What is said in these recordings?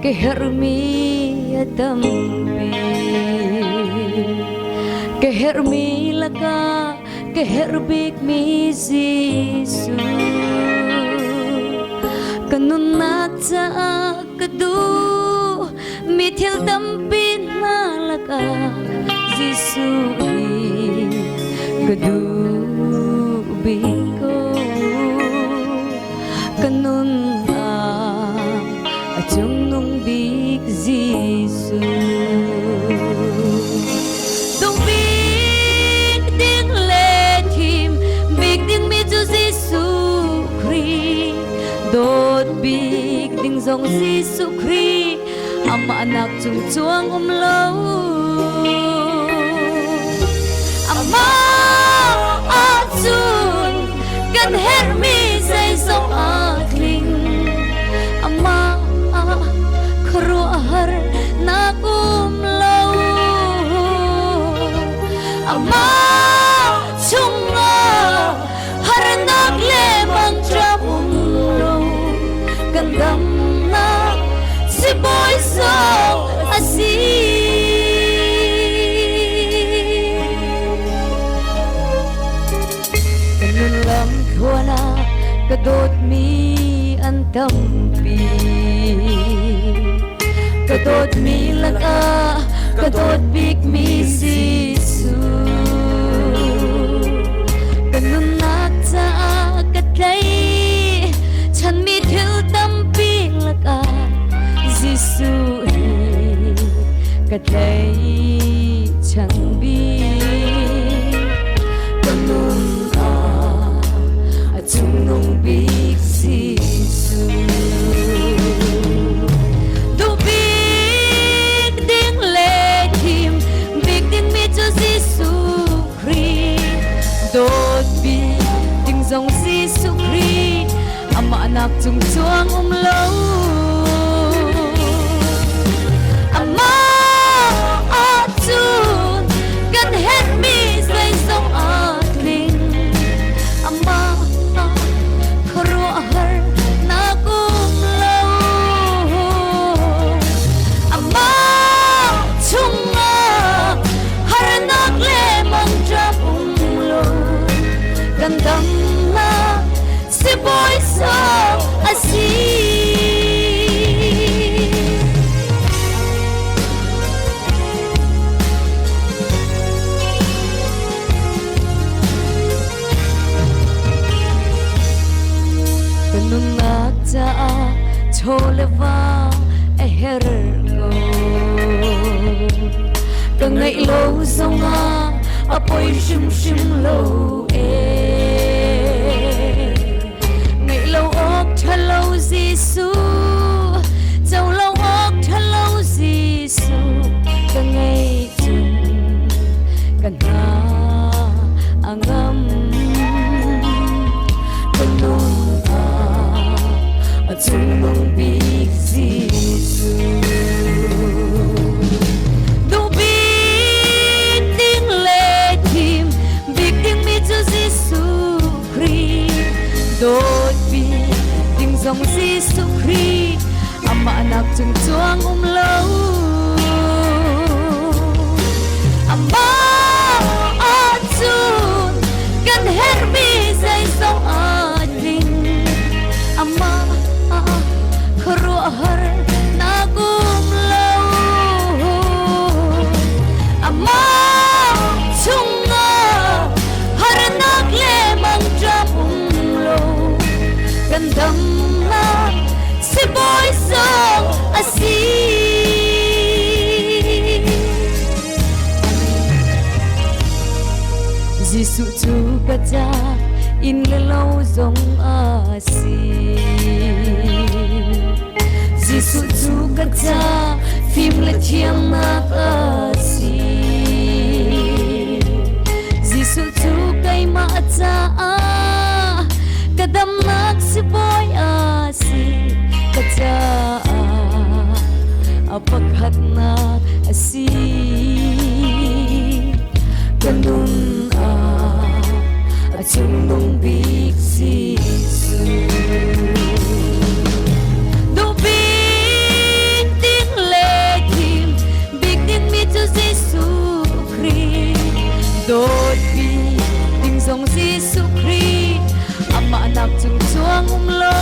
kehermi adambi kehermi laka keherbik mi Yesu kanunat sa kadu mithil dampin nalaka Yesu kadu biko kanun chung nung big Yesu dong big ding let him big ding mi chu Yesu Christ dot big ding zong Yesu Christ ama anak chung chuang lo ama achun kan hermi say zong akling ama keruahar nakum lau ama chunga har nak lemang trapum lau gandam na si boy so asi kanun lam kuana kadot mi antampi kadot mi laka kadot big mi Yesu kanunat sa kadlay chan mi thil tampi laka Yesu kadlay chan bi kanun achunong big Yesu dot bi ding zong Yesu Christ ama anak chung chuang lo ama achun kan hermi say zong akling ama keruahar nakum lo ama chunga har nak lemang trapum gandam na si boy so asi kanun nakta choleva eher ko kangai lo zonga apoy shim shim lo ngày lâu ốc thalo Yesu dầu lâu ốc thalo Yesu cả ngày chung cả na angam kanun chung nung big Yesu dot bi ding zong Yesu Christ ama anak chung chuang lo ama achun kan hermi say zong ading ama keruahar nakum lo ama chunga har nak lemang trapum gandam na si boy song asi Yesu chu kacha in lo zong asi Yesu chu kacha phim le chiang na asi Yesu chu kai ma cha kadam nak si boy asi kacha apakhat nak asi kanun achung nung big Yesu do big Sukri Ama anak chung chuang lo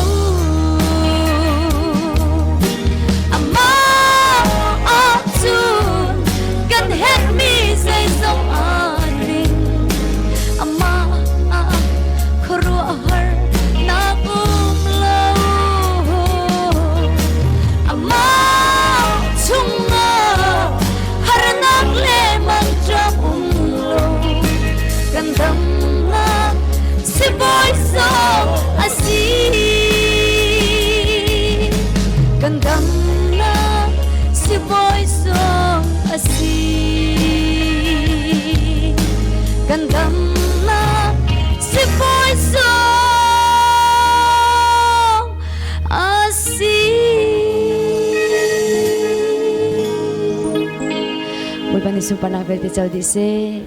Ama a chun kan het mi say song anin Ama a khru har na lo Ama chung na har nak le mang tram lo kan dam si boy song asi Gandam na si boy song asi Gandam na si boy song asi Mulpan isumpan ang pwede di se